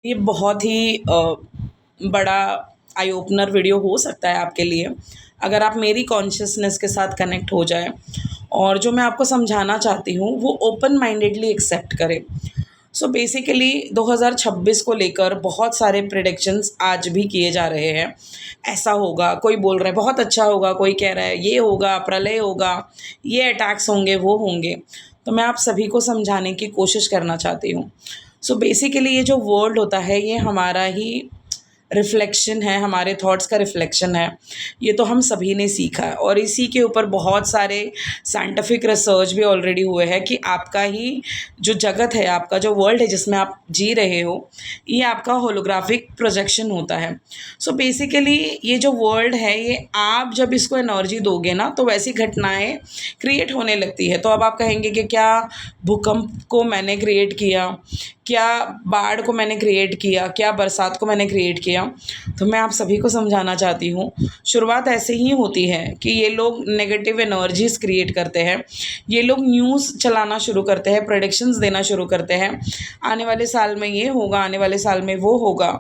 ये बहुत ही बड़ा आई ओपनर वीडियो हो सकता है आपके लिए, अगर आप मेरी कॉन्शियसनेस के साथ कनेक्ट हो जाएँ और जो मैं आपको समझाना चाहती हूँ वो ओपन माइंडेडली एक्सेप्ट करें। सो बेसिकली 2026 को लेकर बहुत सारे प्रेडिक्शंस आज भी किए जा रहे हैं। ऐसा होगा, कोई बोल रहा है बहुत अच्छा होगा, कोई कह रहा है ये होगा, प्रलय होगा, ये अटैक्स होंगे, वो होंगे। तो मैं आप सभी को समझाने की कोशिश करना चाहती हूँ। सो बेसिकली ये जो वर्ल्ड होता है ये हमारा ही रिफ्लेक्शन है, हमारे थॉट्स का रिफ्लेक्शन है। ये तो हम सभी ने सीखा है और इसी के ऊपर बहुत सारे साइंटिफिक रिसर्च भी ऑलरेडी हुए हैं कि आपका ही जो जगत है, आपका जो वर्ल्ड है जिसमें आप जी रहे हो, ये आपका होलोग्राफिक प्रोजेक्शन होता है। सो बेसिकली ये जो वर्ल्ड है ये आप जब इसको एनर्जी दोगे ना तो वैसी घटनाएं क्रिएट होने लगती है। तो अब आप कहेंगे कि क्या भूकंप को मैंने क्रिएट किया, क्या बाढ़ को मैंने क्रिएट किया, क्या बरसात को मैंने क्रिएट किया? तो मैं आप सभी को समझाना चाहती हूँ, शुरुआत ऐसे ही होती है कि ये लोग नेगेटिव एनर्जीज़ क्रिएट करते हैं। ये लोग न्यूज़ चलाना शुरू करते हैं, प्रेडिक्शंस देना शुरू करते हैं, आने वाले साल में ये होगा, आने वाले साल में वो होगा,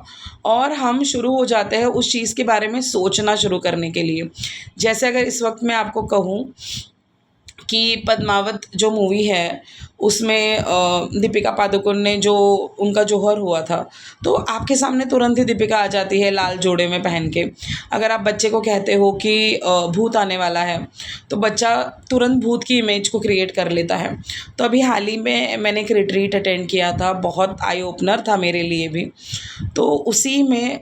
और हम शुरू हो जाते हैं उस चीज़ के बारे में सोचना शुरू करने के लिए। जैसे अगर इस वक्त मैं आपको कहूँ कि पद्मावत जो मूवी है उसमें दीपिका पादुकोण ने जो उनका जौहर हुआ था, तो आपके सामने तुरंत ही दीपिका आ जाती है लाल जोड़े में पहन के। अगर आप बच्चे को कहते हो कि भूत आने वाला है, तो बच्चा तुरंत भूत की इमेज को क्रिएट कर लेता है। तो अभी हाल ही में मैंने एक रिट्रीट अटेंड किया था, बहुत आई ओपनर था मेरे लिए भी। तो उसी में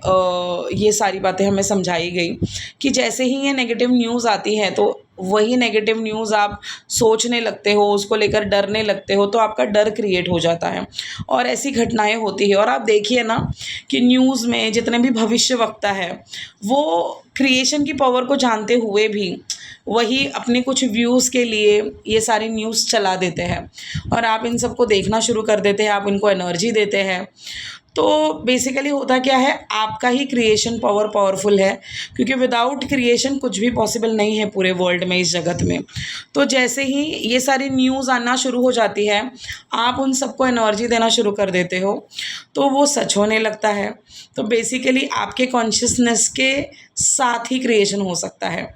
ये सारी बातें हमें समझाई गई कि जैसे ही ये नेगेटिव न्यूज़ आती है तो वही नेगेटिव न्यूज़ आप सोचने लगते हो, उसको लेकर डरने लगते हो, तो आपका डर क्रिएट हो जाता है और ऐसी घटनाएं होती है। और आप देखिए ना कि न्यूज़ में जितने भी भविष्यवक्ता है वो क्रिएशन की पावर को जानते हुए भी वही अपने कुछ व्यूज़ के लिए ये सारी न्यूज़ चला देते हैं और आप इन सबको देखना शुरू कर देते हैं, आप इनको एनर्जी देते हैं। तो बेसिकली होता क्या है, आपका ही क्रिएशन पावरफुल है, क्योंकि विदाउट क्रिएशन कुछ भी पॉसिबल नहीं है पूरे वर्ल्ड में, इस जगत में। तो जैसे ही ये सारी न्यूज़ आना शुरू हो जाती है, आप उन सबको एनर्जी देना शुरू कर देते हो, तो वो सच होने लगता है। तो बेसिकली आपके कॉन्शियसनेस के साथ ही क्रिएशन हो सकता है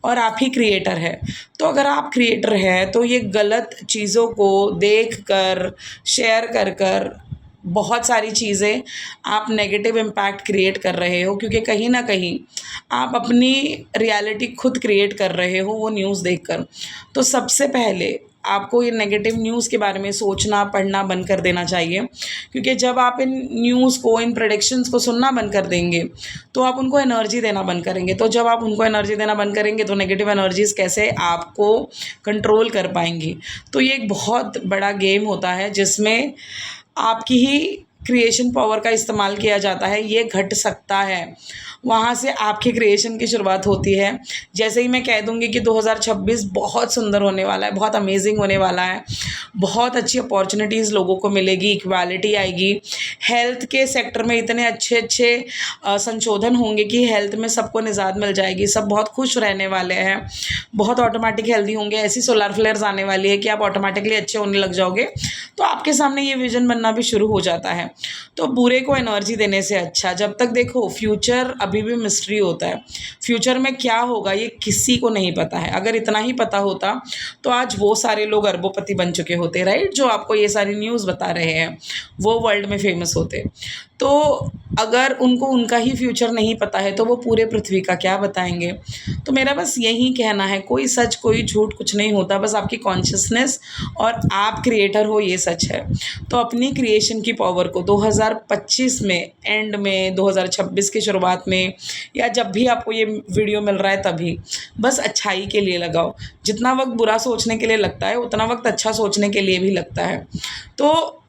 और आप ही क्रिएटर है। तो अगर आप क्रिएटर हैं तो ये गलत चीज़ों को देख कर, शेयर कर कर बहुत सारी चीज़ें आप नेगेटिव इम्पैक्ट क्रिएट कर रहे हो, क्योंकि कहीं ना कहीं आप अपनी रियलिटी खुद क्रिएट कर रहे हो वो न्यूज़ देखकर। तो सबसे पहले आपको ये नेगेटिव न्यूज़ के बारे में सोचना पढ़ना बंद कर देना चाहिए, क्योंकि जब आप इन न्यूज़ को, इन प्रेडिक्शंस को सुनना बंद कर देंगे तो आप उनको एनर्जी देना बंद करेंगे। तो जब आप उनको एनर्जी देना बंद करेंगे तो नेगेटिव एनर्जीज़ कैसे आपको कंट्रोल कर पाएंगी। तो ये एक बहुत बड़ा गेम होता है जिसमें आपकी ही क्रिएशन पावर का इस्तेमाल किया जाता है। ये घट सकता है, वहाँ से आपकी क्रिएशन की शुरुआत होती है। जैसे ही मैं कह दूँगी कि 2026 बहुत सुंदर होने वाला है, बहुत अमेजिंग होने वाला है, बहुत अच्छी अपॉर्चुनिटीज़ लोगों को मिलेगी, इक्वालिटी आएगी, हेल्थ के सेक्टर में इतने अच्छे अच्छे संशोधन होंगे कि हेल्थ में सबको निजात मिल जाएगी, सब बहुत खुश रहने वाले हैं, बहुत ऑटोमेटिक हेल्दी होंगे। ऐसी सोलर फ्लेयर्स आने वाली है कि आप ऑटोमेटिकली अच्छे होने लग जाओगे। तो आपके सामने ये विजन बनना भी शुरू हो जाता है। तो बुरे को एनर्जी देने से अच्छा, जब तक देखो फ्यूचर अभी भी मिस्ट्री होता है, फ्यूचर में क्या होगा ये किसी को नहीं पता है। अगर इतना ही पता होता तो आज वो सारे लोग अरबोपति बन चुके होते, राइट, जो आपको ये सारी न्यूज़ बता रहे हैं, वो वर्ल्ड में फेमस होते। तो अगर उनको उनका ही फ्यूचर नहीं पता है तो वो पूरे पृथ्वी का क्या बताएंगे। तो मेरा बस यही कहना है, कोई सच कोई झूठ कुछ नहीं होता, बस आपकी कॉन्शियसनेस और आप क्रिएटर हो, ये सच है। तो अपनी क्रिएशन की पावर को 2025 में एंड में, 2026 की शुरुआत में, या जब भी आपको ये वीडियो मिल रहा है तभी बस अच्छाई के लिए लगाओ। जितना वक्त बुरा सोचने के लिए लगता है उतना वक्त अच्छा सोचने के लिए भी लगता है। तो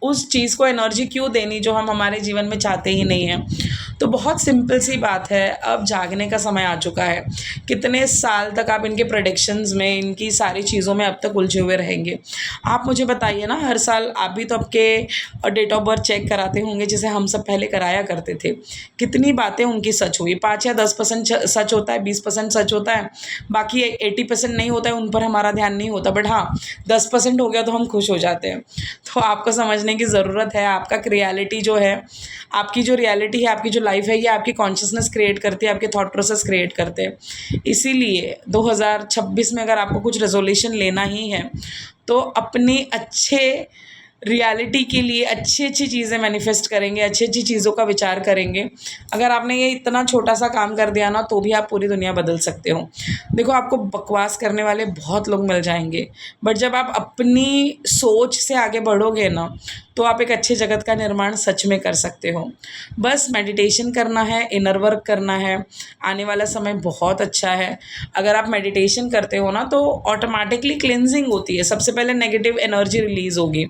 उस चीज़ को एनर्जी क्यों देनी जो हम हमारे जीवन में चाहते ही नहीं हैं। तो बहुत सिंपल सी बात है, अब जागने का समय आ चुका है। कितने साल तक आप इनके प्रेडिक्शंस में, इनकी सारी चीज़ों में अब तक उलझे हुए रहेंगे? आप मुझे बताइए ना, हर साल आप भी तो आपके डेट ऑफ बर्थ चेक कराते होंगे, जैसे हम सब पहले कराया करते थे। कितनी बातें उनकी सच हुई, 5 या 10% सच होता है, 20% सच होता है, बाकी 80% नहीं होता है, उन पर हमारा ध्यान नहीं होता। बट हाँ, 10% हो गया तो हम खुश हो जाते हैं। तो आपको समझने की ज़रूरत है, आपका रियलिटी जो है, आपकी जो रियलिटी है, आपकी जो लाइफ है, ये आपकी कॉन्शियसनेस क्रिएट करती है, आपके थॉट प्रोसेस क्रिएट करते हैं। इसीलिए 2026 में अगर आपको कुछ रेजोल्यूशन लेना ही है, तो अपने अच्छे रियलिटी के लिए अच्छी-अच्छी चीज़ें मैनिफेस्ट करेंगे, अच्छी-अच्छी चीज़ों का विचार करेंगे। अगर आपने ये इतना छोटा-सा काम कर दिया ना, तो भी आप पूरी दुनिया बदल सकते हो। देखो, आपको बकवास करने वाले बहुत लोग मिल जाएँगे, बट जब आप अपनी सोच से आगे बढ़ोगे ना, तो आप एक अच्छे जगत का निर्माण सच में कर सकते हो। बस मेडिटेशन करना है, इनर वर्क करना है, आने वाला समय बहुत अच्छा है। अगर आप मेडिटेशन करते हो ना, तो ऑटोमैटिकली क्लींजिंग होती है। सबसे पहले नेगेटिव एनर्जी रिलीज़ होगी,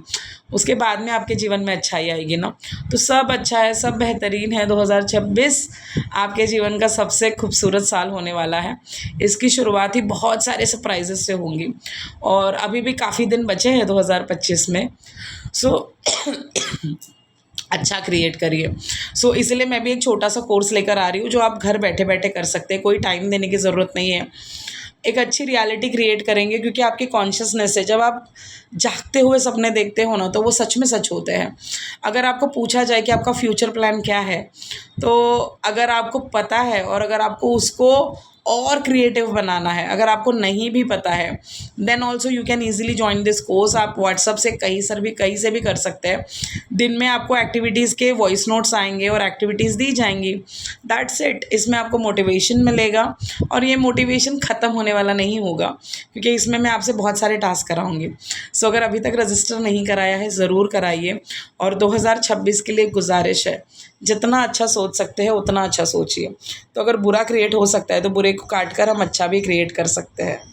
उसके बाद में आपके जीवन में अच्छाई आएगी ना। तो सब अच्छा है, सब बेहतरीन है। 2026 आपके जीवन का सबसे खूबसूरत साल होने वाला है। इसकी शुरुआत ही बहुत सारे सरप्राइज़ेज़ से होंगी, और अभी भी काफ़ी दिन बचे हैं 2025 में। सो अच्छा क्रिएट करिए। सो इसलिए मैं भी एक छोटा-सा कोर्स लेकर आ रही हूँ, जो आप घर बैठे-बैठे कर सकते हैं। कोई टाइम देने की ज़रूरत नहीं है। एक अच्छी रियलिटी क्रिएट करेंगे, क्योंकि आपकी कॉन्शियसनेस है, जब आप जागते हुए सपने देखते हो ना, तो वो सच में सच होते हैं। अगर आपको पूछा जाए कि आपका फ्यूचर प्लान क्या है, तो अगर आपको पता है और अगर आपको उसको और क्रिएटिव बनाना है, अगर आपको नहीं भी पता है, then also you can easily join this course. आप व्हाट्सएप से कहीं से भी कर सकते हैं। दिन में आपको एक्टिविटीज़ के वॉइस नोट्स आएँगे और एक्टिविटीज़ दी जाएँगी। That's it. इसमें आपको मोटिवेशन मिलेगा, और ये मोटिवेशन ख़त्म होने वाला नहीं होगा, क्योंकि इसमें मैं आपसे बहुत सारे टास्क कराऊँगी। सो अगर अभी तक रजिस्टर नहीं कराया है, ज़रूर कराइए। और 2026 के लिए गुज़ारिश है, जितना अच्छा सोच सकते हैं उतना अच्छा सोचिए। तो अगर बुरा क्रिएट हो सकता है, तो बुरे को काट कर हम अच्छा भी क्रिएट कर सकते हैं।